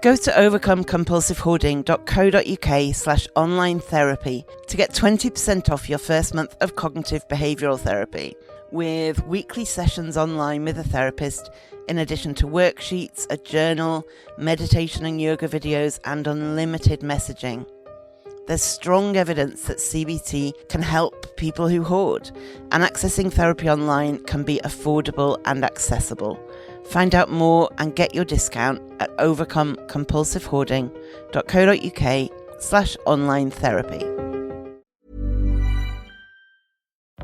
Go to overcomecompulsivehoarding.co.uk/online therapy to get 20% off your first month of cognitive behavioural therapy, with weekly sessions online with a therapist, in addition to worksheets, a journal, meditation and yoga videos, and unlimited messaging. There's strong evidence that CBT can help people who hoard, and accessing therapy online can be affordable and accessible. Find out more and get your discount at overcomecompulsivehoarding.co.uk/online therapy.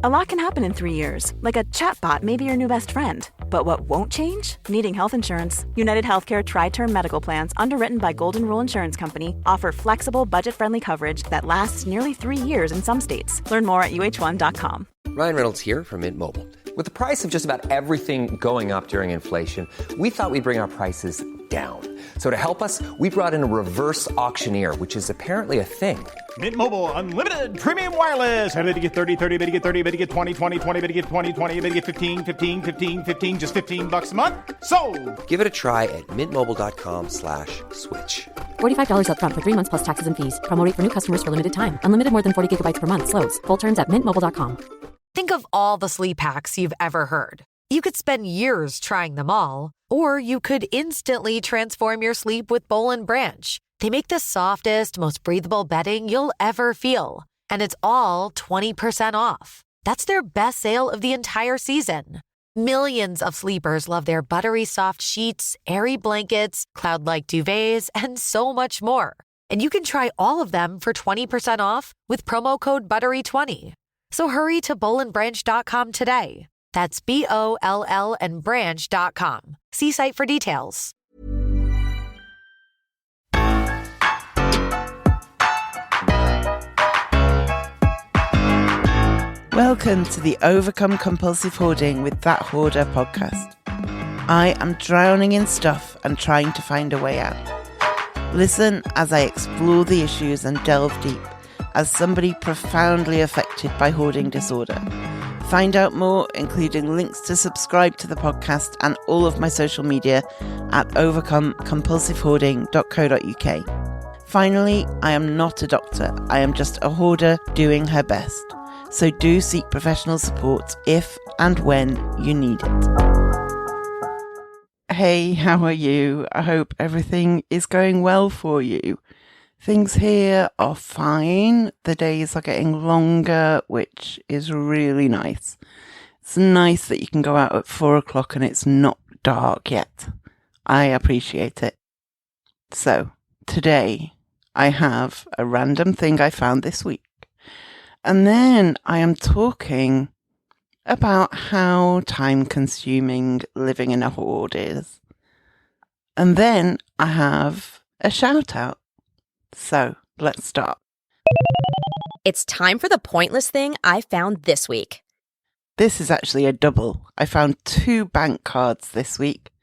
A lot can happen in 3 years, like a chatbot may be your new best friend. But what won't change? Needing health insurance. United Healthcare Tri-Term Medical Plans, underwritten by Golden Rule Insurance Company, offer flexible, budget-friendly coverage that lasts nearly 3 years in some states. Learn more at uh1.com. Ryan Reynolds here from Mint Mobile. With the price of just about everything going up during inflation, we thought we'd bring our prices down. So to help us, we brought in a reverse auctioneer, which is apparently a thing. Mint Mobile Unlimited Premium Wireless. How to get 30, 30, bit to get 30, bit to get 20, 20, 20, bit to get 20, 20, bit to get 15, 15, 15, 15, just $15 a month? Sold! Give it a try at mintmobile.com/switch. $45 up front for 3 months plus taxes and fees. Promo rate for new customers for limited time. Unlimited more than 40 gigabytes per month. Slows full terms at mintmobile.com. Think of all the sleep hacks you've ever heard. You could spend years trying them all, or you could instantly transform your sleep with Boll & Branch. They make the softest, most breathable bedding you'll ever feel. And it's all 20% off. That's their best sale of the entire season. Millions of sleepers love their buttery soft sheets, airy blankets, cloud-like duvets, and so much more. And you can try all of them for 20% off with promo code BUTTERY20. So hurry to bollandbranch.com today. That's BOLL and branch.com. See site for details. Welcome to the Overcome Compulsive Hoarding with That Hoarder podcast. I am drowning in stuff and trying to find a way out. Listen as I explore the issues and delve deep as somebody profoundly affected by hoarding disorder. Find out more, including links to subscribe to the podcast and all of my social media at overcomecompulsivehoarding.co.uk. Finally, I am not a doctor. I am just a hoarder doing her best. So do seek professional support if and when you need it. Hey, how are you? I hope everything is going well for you. Things here are fine. The days are getting longer, which is really nice. It's nice that you can go out at 4 o'clock and it's not dark yet. I appreciate it. So, today I have a random thing I found this week. And then I am talking about how time-consuming living in a hoard is. And then I have a shout-out. So, let's start. It's time for the pointless thing I found this week. This is actually a double. I found 2 bank cards this week.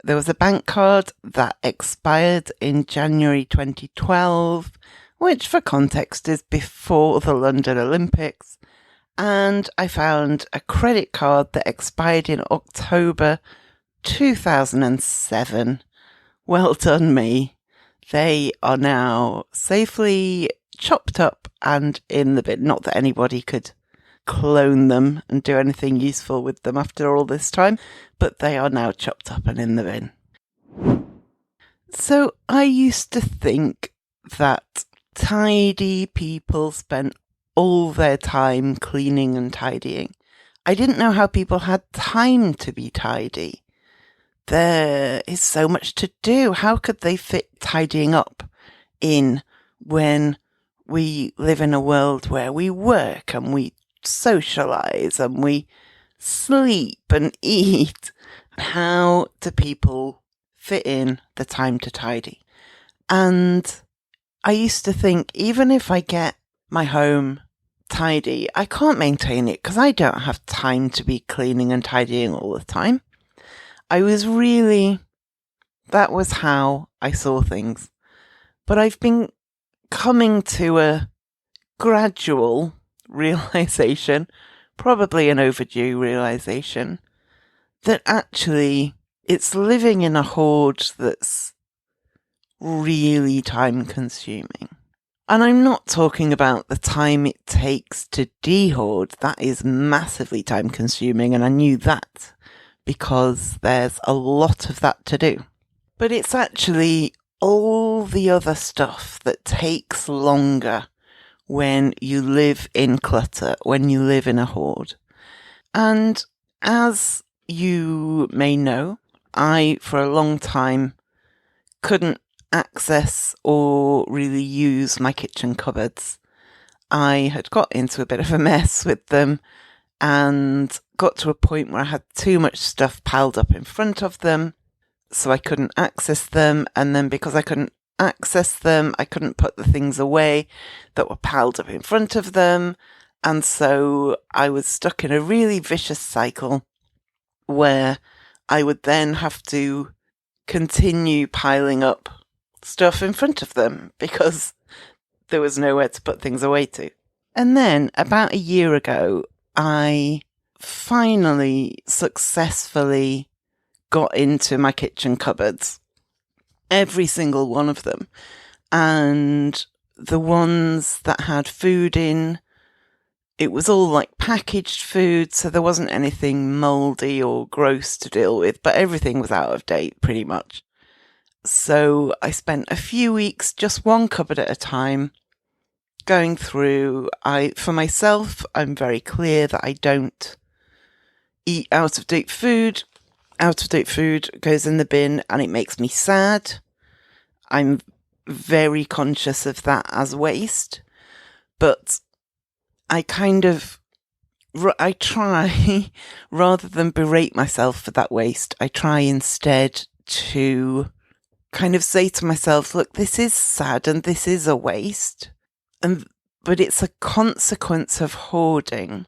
There was a bank card that expired in January 2012, which for context is before the London Olympics. And I found a credit card that expired in October 2007. Well done me. They are now safely chopped up and in the bin. Not that anybody could clone them and do anything useful with them after all this time, but they are now chopped up and in the bin. So I used to think that tidy people spent all their time cleaning and tidying. I didn't know how people had time to be tidy. There is so much to do. How could they fit tidying up in when we live in a world where we work and we socialise and we sleep and eat? How do people fit in the time to tidy? And I used to think, even if I get my home tidy, I can't maintain it because I don't have time to be cleaning and tidying all the time. That was how I saw things. But I've been coming to a gradual realisation, probably an overdue realisation, that actually it's living in a hoard that's really time consuming. And I'm not talking about the time it takes to de-hoard. That is massively time consuming, and I knew that because there's a lot of that to do. But it's actually all the other stuff that takes longer when you live in clutter, when you live in a hoard. And as you may know, I, for a long time, couldn't access or really use my kitchen cupboards. I had got into a bit of a mess with them and got to a point where I had too much stuff piled up in front of them, so I couldn't access them. And then because I couldn't access them, I couldn't put the things away that were piled up in front of them. And so I was stuck in a really vicious cycle where I would then have to continue piling up stuff in front of them because there was nowhere to put things away to. And then about a year ago, I finally successfully got into my kitchen cupboards, every single one of them. And the ones that had food in, it was all like packaged food, so there wasn't anything mouldy or gross to deal with, but everything was out of date pretty much. So I spent a few weeks, just one cupboard at a time, going through. For myself, I'm very clear that I don't eat out-of-date food. Out-of-date food goes in the bin and it makes me sad. I'm very conscious of that as waste, but I try, rather than berate myself for that waste, I try instead to kind of say to myself, look, this is sad and this is a waste, but it's a consequence of hoarding.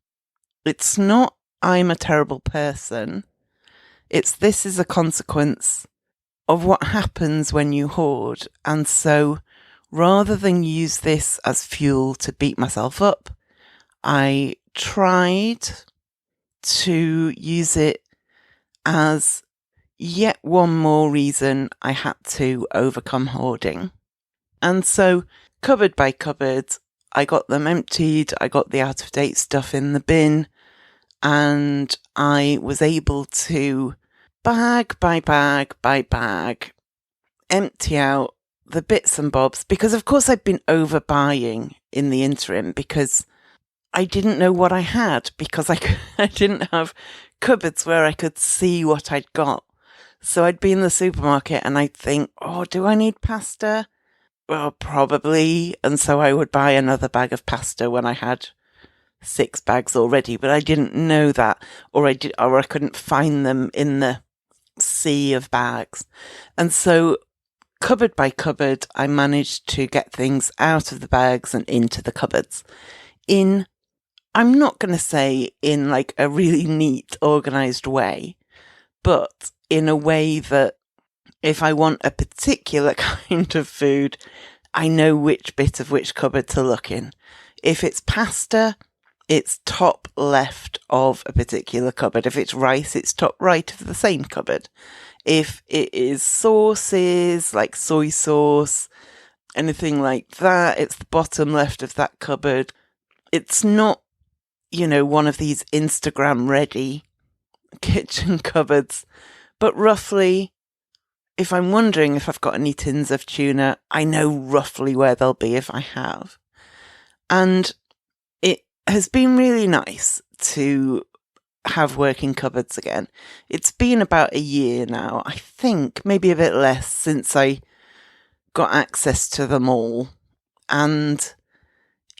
It's not I'm a terrible person. This is a consequence of what happens when you hoard. And so rather than use this as fuel to beat myself up, I tried to use it as yet one more reason I had to overcome hoarding. And so cupboard by cupboard, I got them emptied, I got the out-of-date stuff in the bin, and I was able to bag by bag by bag empty out the bits and bobs, because of course I'd been overbuying in the interim because I didn't know what I had, because I didn't have cupboards where I could see what I'd got. So I'd be in the supermarket and I'd think, oh, do I need pasta? Well, probably. And so I would buy another bag of pasta when I had 6 bags already, but I didn't know that, or I couldn't find them in the sea of bags. And so cupboard by cupboard, I managed to get things out of the bags and into the cupboards I'm not going to say in like a really neat, organized way, but in a way that if I want a particular kind of food, I know which bit of which cupboard to look in. If it's pasta, it's top left of a particular cupboard. If it's rice, it's top right of the same cupboard. If it is sauces, like soy sauce, anything like that, it's the bottom left of that cupboard. It's not, one of these Instagram ready kitchen cupboards, but roughly, if I'm wondering if I've got any tins of tuna, I know roughly where they'll be if I have. And it has been really nice to have working cupboards again. It's been about a year now, I think, maybe a bit less, since I got access to them all. And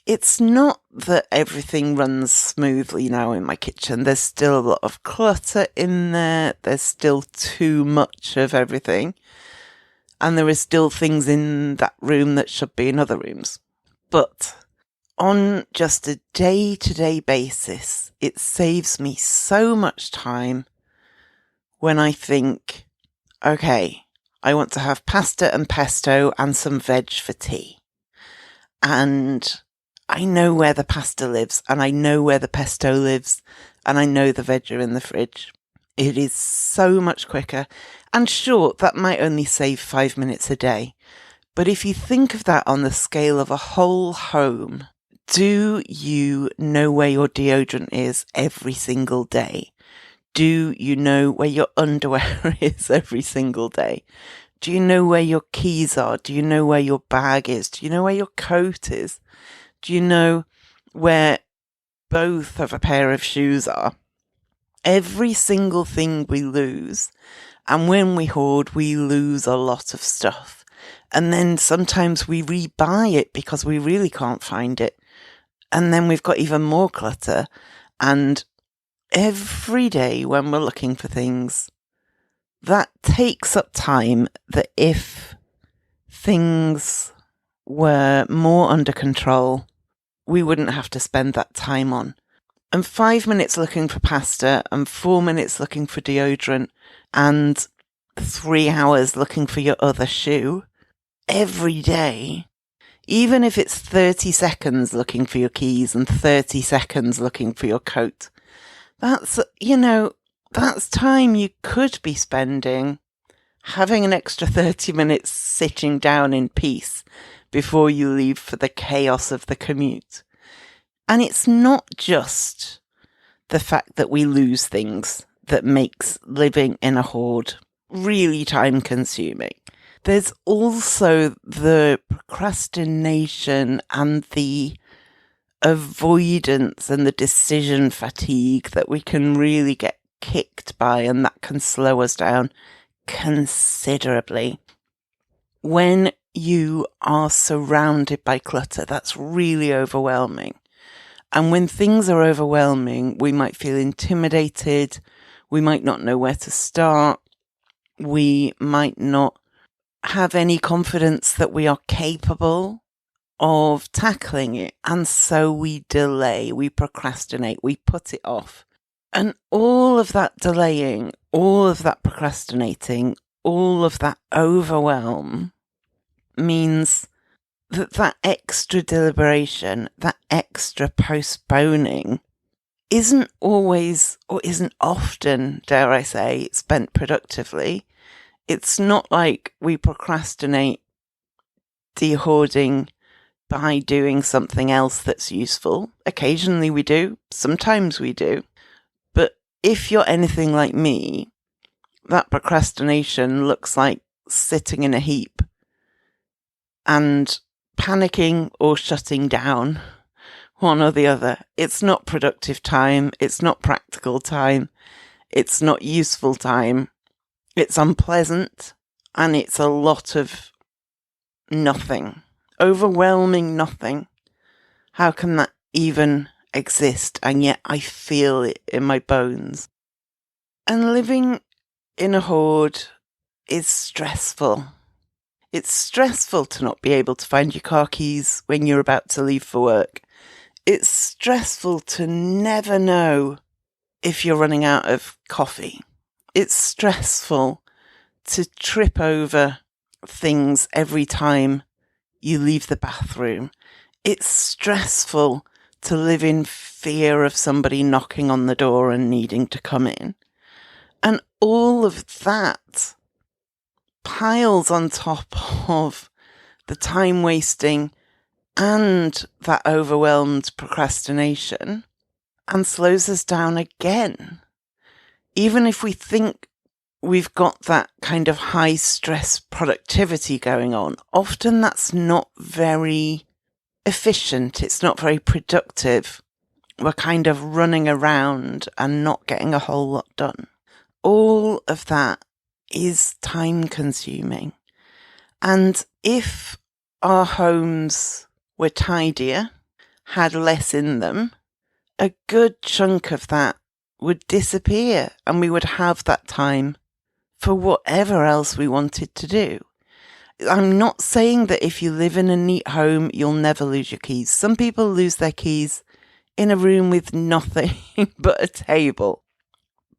it's not that everything runs smoothly now in my kitchen. There's still a lot of clutter in there. There's still too much of everything. And there is still things in that room that should be in other rooms. But on just a day-to-day basis, it saves me so much time when I think, okay, I want to have pasta and pesto and some veg for tea. And I know where the pasta lives, and I know where the pesto lives, and I know the veg are in the fridge. It is so much quicker. And sure, that might only save 5 minutes a day. But if you think of that on the scale of a whole home, do you know where your deodorant is every single day? Do you know where your underwear is every single day? Do you know where your keys are? Do you know where your bag is? Do you know where your coat is? Do you know where both of a pair of shoes are? Every single thing we lose. And when we hoard, we lose a lot of stuff. And then sometimes we rebuy it because we really can't find it. And then we've got even more clutter. And every day when we're looking for things, that takes up time that if things were more under control, we wouldn't have to spend that time on. And 5 minutes looking for pasta and 4 minutes looking for deodorant and 3 hours looking for your other shoe every day, even if it's 30 seconds looking for your keys and 30 seconds looking for your coat, that's time you could be spending having an extra 30 minutes sitting down in peace before you leave for the chaos of the commute. And it's not just the fact that we lose things that makes living in a hoard really time consuming. There's also the procrastination and the avoidance and the decision fatigue that we can really get kicked by, and that can slow us down considerably. When you are surrounded by clutter, that's really overwhelming. And when things are overwhelming, we might feel intimidated. We might not know where to start. We might not have any confidence that we are capable of tackling it. And so we delay, we procrastinate, we put it off. And all of that delaying, all of that procrastinating, all of that overwhelm means that extra deliberation, that extra postponing isn't always, or isn't often, dare I say, spent productively. It's not like we procrastinate de-hoarding by doing something else that's useful. Occasionally we do, sometimes we do. But if you're anything like me, that procrastination looks like sitting in a heap and panicking or shutting down, one or the other. It's not productive time. It's not practical time. It's not useful time. It's unpleasant, and it's a lot of nothing. Overwhelming nothing. How can that even exist? And yet I feel it in my bones. And living in a hoard is stressful. It's stressful to not be able to find your car keys when you're about to leave for work. It's stressful to never know if you're running out of coffee. It's stressful to trip over things every time you leave the bathroom. It's stressful to live in fear of somebody knocking on the door and needing to come in. And all of that piles on top of the time wasting and that overwhelmed procrastination and slows us down again. Even if we think we've got that kind of high stress productivity going on, often that's not very efficient. It's not very productive. We're kind of running around and not getting a whole lot done. All of that is time consuming. And if our homes were tidier, had less in them, a good chunk of that would disappear and we would have that time for whatever else we wanted to do. I'm not saying that if you live in a neat home, you'll never lose your keys. Some people lose their keys in a room with nothing but a table.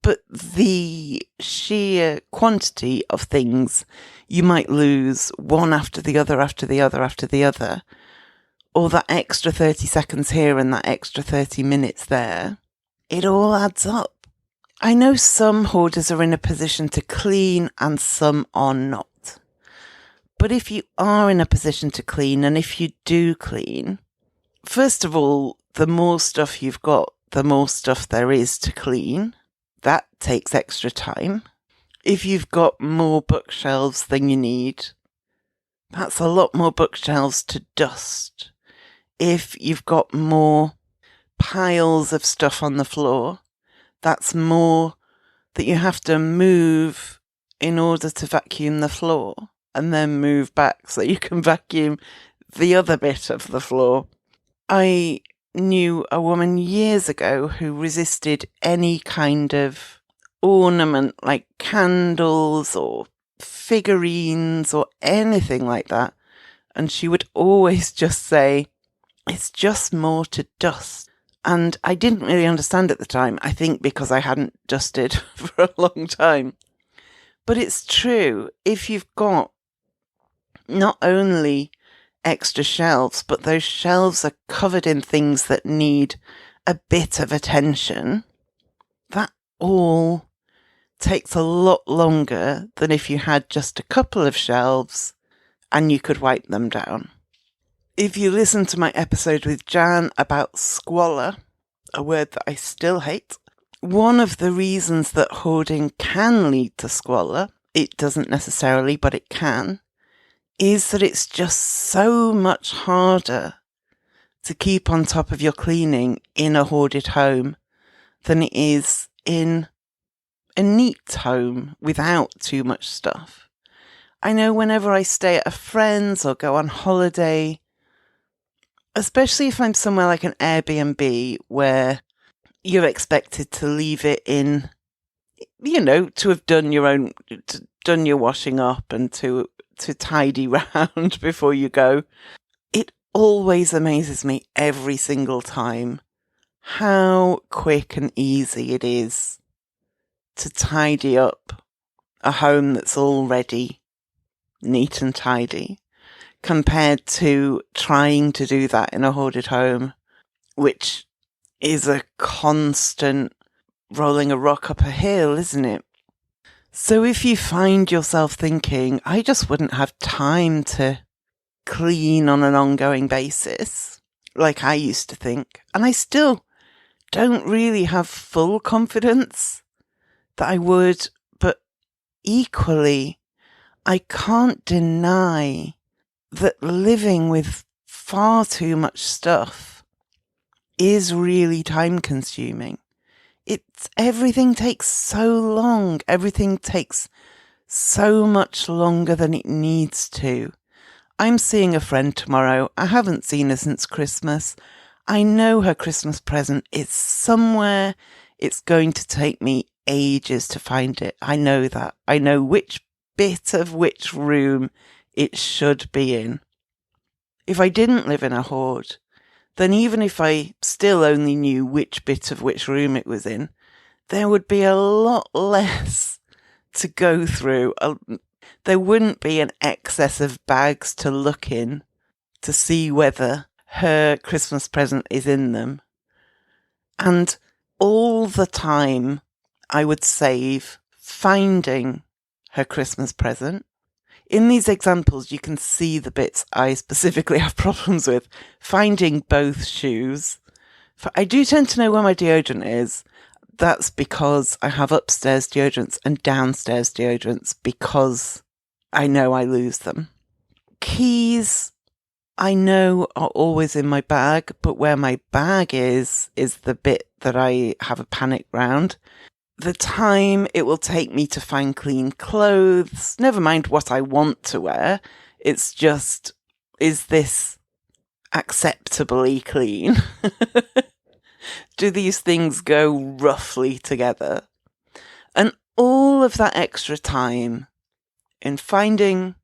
But the sheer quantity of things you might lose one after the other, after the other, after the other, or that extra 30 seconds here and that extra 30 minutes there, it all adds up. I know some hoarders are in a position to clean and some are not. But if you are in a position to clean, and if you do clean, first of all, the more stuff you've got, the more stuff there is to clean. That takes extra time. If you've got more bookshelves than you need, that's a lot more bookshelves to dust. If you've got more piles of stuff on the floor, that's more that you have to move in order to vacuum the floor and then move back so you can vacuum the other bit of the floor. I knew a woman years ago who resisted any kind of ornament like candles or figurines or anything like that. And she would always just say, it's just more to dust. And I didn't really understand at the time, I think because I hadn't dusted for a long time. But it's true, if you've got not only extra shelves, but those shelves are covered in things that need a bit of attention, that all takes a lot longer than if you had just a couple of shelves and you could wipe them down. If you listen to my episode with Jan about squalor, a word that I still hate, one of the reasons that hoarding can lead to squalor, it doesn't necessarily, but it can, is that it's just so much harder to keep on top of your cleaning in a hoarded home than it is in a neat home without too much stuff. I know whenever I stay at a friend's or go on holiday, especially if I'm somewhere like an Airbnb where you're expected to leave it in, to have done done your washing up and to tidy round before you go. It always amazes me every single time how quick and easy it is to tidy up a home that's already neat and tidy, compared to trying to do that in a hoarded home, which is a constant rolling a rock up a hill, isn't it? So if you find yourself thinking, I just wouldn't have time to clean on an ongoing basis, like I used to think, and I still don't really have full confidence that I would, but equally, I can't deny that living with far too much stuff is really time consuming. Everything takes so long. Everything takes so much longer than it needs to. I'm seeing a friend tomorrow. I haven't seen her since Christmas. I know her Christmas present is somewhere. It's going to take me ages to find it. I know that. I know which bit of which room it should be in. If I didn't live in a hoard, then even if I still only knew which bit of which room it was in, there would be a lot less to go through. There wouldn't be an excess of bags to look in to see whether her Christmas present is in them. And all the time I would save finding her Christmas present. In these examples, you can see the bits I specifically have problems with. Finding both shoes. I do tend to know where my deodorant is. That's because I have upstairs deodorants and downstairs deodorants because I know I lose them. Keys, I know are always in my bag, but where my bag is the bit that I have a panic round. The time it will take me to find clean clothes, never mind what I want to wear, it's just, is this acceptably clean? Do these things go roughly together? And all of that extra time in finding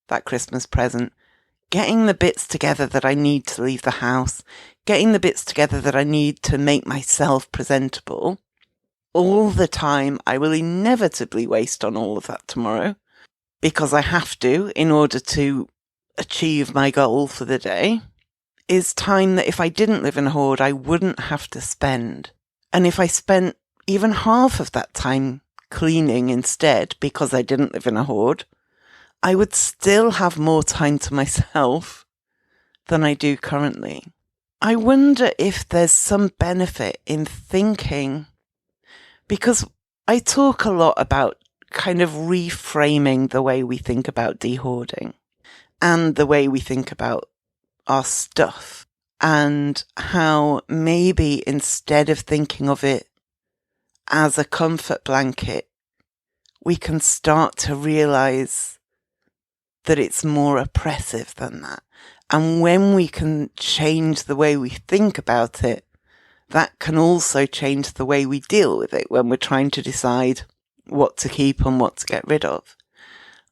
that Christmas present, getting the bits together that I need to leave the house, getting the bits together that I need to make myself presentable, all the time I will inevitably waste on all of that tomorrow because I have to in order to achieve my goal for the day, is time that if I didn't live in a hoard, I wouldn't have to spend. And if I spent even half of that time cleaning instead, because I didn't live in a hoard, I would still have more time to myself than I do currently. I wonder if there's some benefit in thinking, because I talk a lot about kind of reframing the way we think about de-hoarding and the way we think about our stuff, and how maybe instead of thinking of it as a comfort blanket, we can start to realize that it's more oppressive than that. And when we can change the way we think about it, that can also change the way we deal with it when we're trying to decide what to keep and what to get rid of.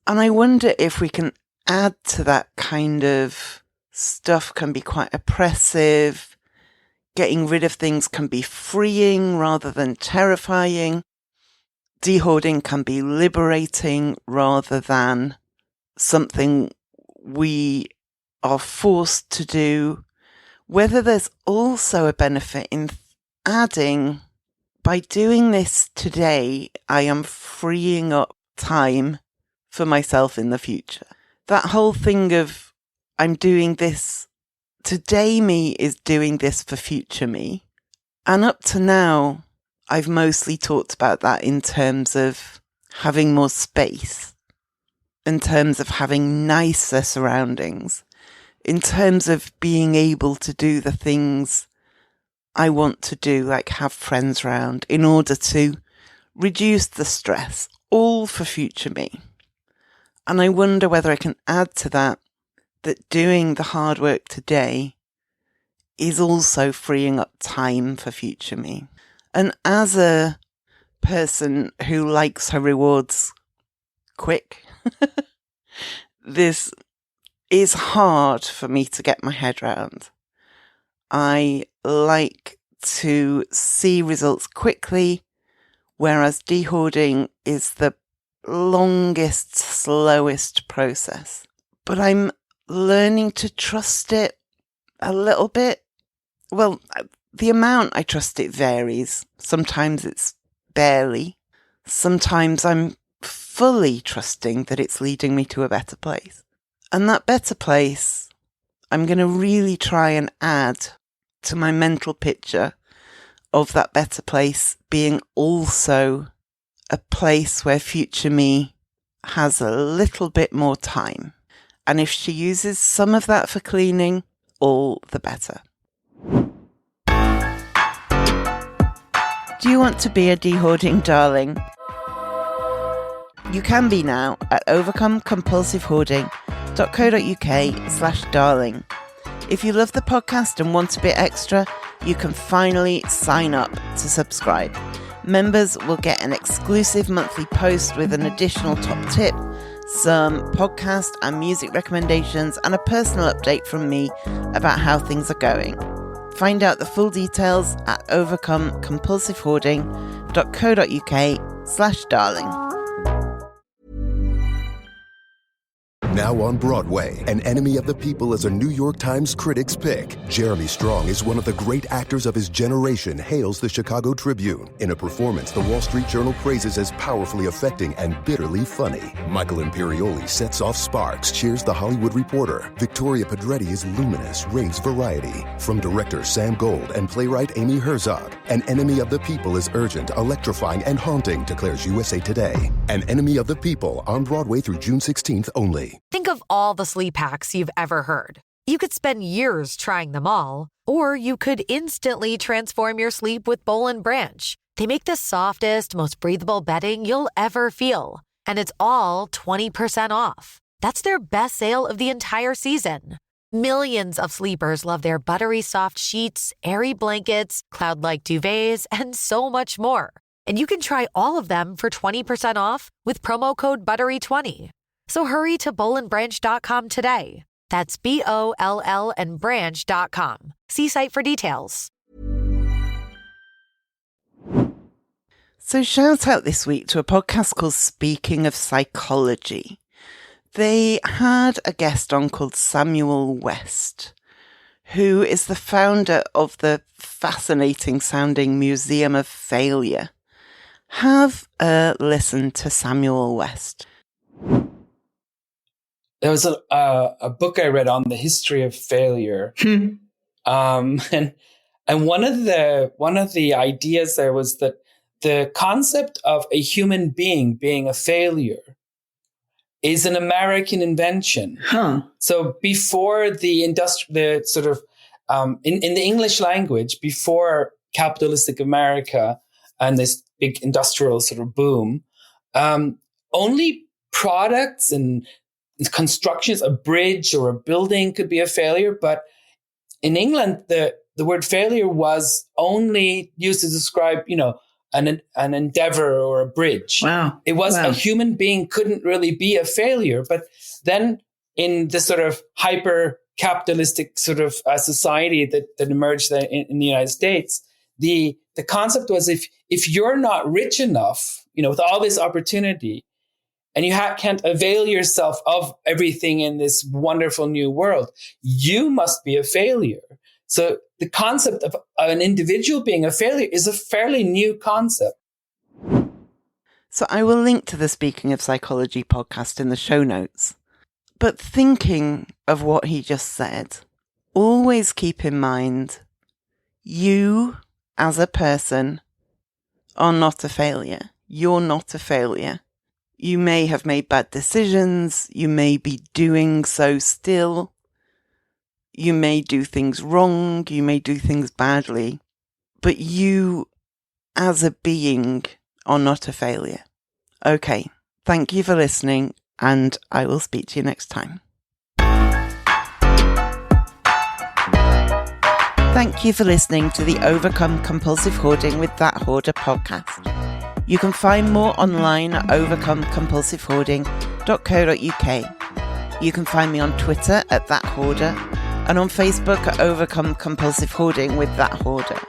And I wonder if we can add to that kind of stuff can be quite oppressive. Getting rid of things can be freeing rather than terrifying. De-hoarding can be liberating rather than something we are forced to do. Whether there's also a benefit in adding, by doing this today, I am freeing up time for myself in the future. That whole thing of I'm doing this, today me is doing this for future me. And up to now, I've mostly talked about that in terms of having more space, in terms of having nicer surroundings, in terms of being able to do the things I want to do, like have friends round, in order to reduce the stress, all for future me. And I wonder whether I can add to that doing the hard work today is also freeing up time for future me. And as a person who likes her rewards quick, this is hard for me to get my head around. I like to see results quickly, whereas de-hoarding is the longest, slowest process. But I'm learning to trust it a little bit. Well, the amount I trust it varies. Sometimes it's barely. Sometimes I'm fully trusting that it's leading me to a better place. And that better place, I'm going to really try and add to my mental picture of that better place being also a place where future me has a little bit more time. And if she uses some of that for cleaning, all the better. Do you want to be a de-hoarding darling? You can be now at overcomecompulsivehoarding.co.uk/darling. If you love the podcast and want a bit extra, you can finally sign up to subscribe. Members will get an exclusive monthly post with an additional top tip, some podcast and music recommendations, and a personal update from me about how things are going. Find out the full details at overcomecompulsivehoarding.co.uk/darling. Now on Broadway, An Enemy of the People is a New York Times critic's pick. Jeremy Strong is one of the great actors of his generation, hails the Chicago Tribune. In a performance the Wall Street Journal praises as powerfully affecting and bitterly funny. Michael Imperioli sets off sparks, cheers the Hollywood Reporter. Victoria Pedretti is luminous, raves variety. From director Sam Gold and playwright Amy Herzog, An Enemy of the People is urgent, electrifying, and haunting, declares USA Today. An Enemy of the People, on Broadway through June 16th only. Think of all the sleep hacks you've ever heard. You could spend years trying them all, or you could instantly transform your sleep with Boll & Branch. They make the softest, most breathable bedding you'll ever feel. And it's all 20% off. That's their best sale of the entire season. Millions of sleepers love their buttery soft sheets, airy blankets, cloud-like duvets, and so much more. And you can try all of them for 20% off with promo code BUTTERY20. So hurry to bollandbranch.com today. That's BOLL and branch.com. See site for details. So shout out this week to a podcast called Speaking of Psychology. They had a guest on called Samuel West, who is the founder of the fascinating sounding Museum of Failure, Have a listen to Samuel West. There was a book I read on the history of failure, and one of the ideas there was that the concept of a human being a failure is an American invention. So before in the English language, before capitalistic America and this big industrial sort of boom, only products and constructions, a bridge or a building could be a failure. But in England, the word failure was only used to describe, an endeavor or a bridge. Wow. It was a human being couldn't really be a failure. But then in the sort of hyper capitalistic sort of society that emerged in the United States, the concept was if you're not rich enough, with all this opportunity, and you can't avail yourself of everything in this wonderful new world, you must be a failure. So the concept of an individual being a failure is a fairly new concept. So I will link to the Speaking of Psychology podcast in the show notes. But thinking of what he just said, always keep in mind, you as a person are not a failure. You're not a failure. You may have made bad decisions. You may be doing so still. You may do things wrong. You may do things badly. But you, as a being, are not a failure. Okay. Thank you for listening, and I will speak to you next time. Thank you for listening to the Overcome Compulsive Hoarding with That Hoarder podcast. You can find more online at overcomecompulsivehoarding.co.uk. You can find me on Twitter at That Hoarder and on Facebook at Overcome Compulsive Hoarding with That Hoarder.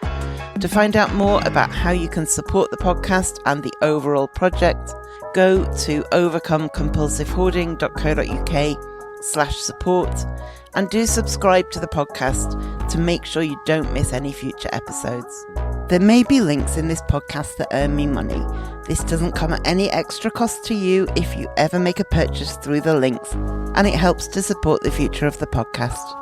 To find out more about how you can support the podcast and the overall project, go to overcomecompulsivehoarding.co.uk/support and do subscribe to the podcast to make sure you don't miss any future episodes. There may be links in this podcast that earn me money. This doesn't come at any extra cost to you if you ever make a purchase through the links, and it helps to support the future of the podcast.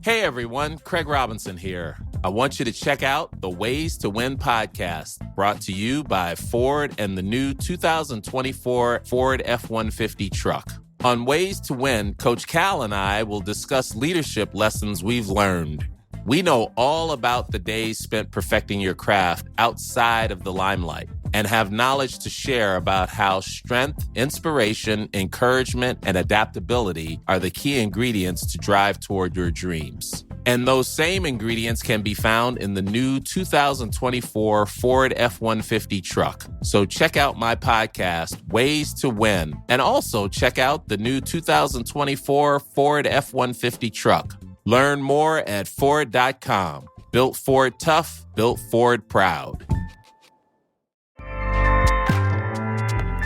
Hey everyone, Craig Robinson here. I want you to check out the Ways to Win podcast, brought to you by Ford and the new 2024 Ford F-150 truck. On Ways to Win, Coach Cal and I will discuss leadership lessons we've learned. We know all about the days spent perfecting your craft outside of the limelight and have knowledge to share about how strength, inspiration, encouragement, and adaptability are the key ingredients to drive toward your dreams. And those same ingredients can be found in the new 2024 Ford F-150 truck. So check out my podcast, Ways to Win, and also check out the new 2024 Ford F-150 truck. Learn more at Ford.com. Built Ford tough, built Ford proud.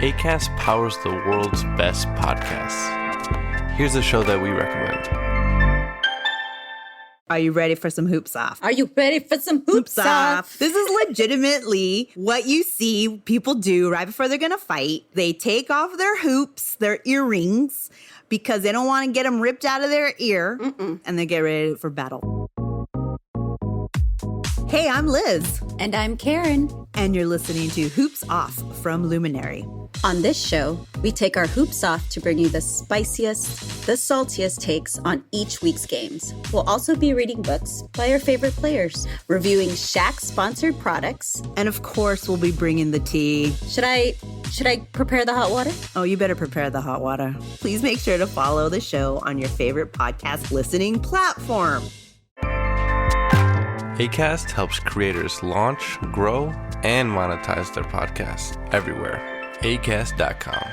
Acast powers the world's best podcasts. Here's a show that we recommend. Are you ready for some hoops off? Are you ready for some hoops off? This is legitimately what you see people do right before they're going to fight. They take off their hoops, their earrings, because they don't want to get them ripped out of their ear, and they get ready for battle. Hey, I'm Liz. And I'm Karen. And you're listening to Hoops Off from Luminary. On this show, we take our hoops off to bring you the spiciest, the saltiest takes on each week's games. We'll also be reading books by our favorite players, reviewing Shaq-sponsored products. And of course, we'll be bringing the tea. Should I prepare the hot water? Oh, you better prepare the hot water. Please make sure to follow the show on your favorite podcast listening platform. Acast helps creators launch, grow, and monetize their podcasts everywhere. Acast.com.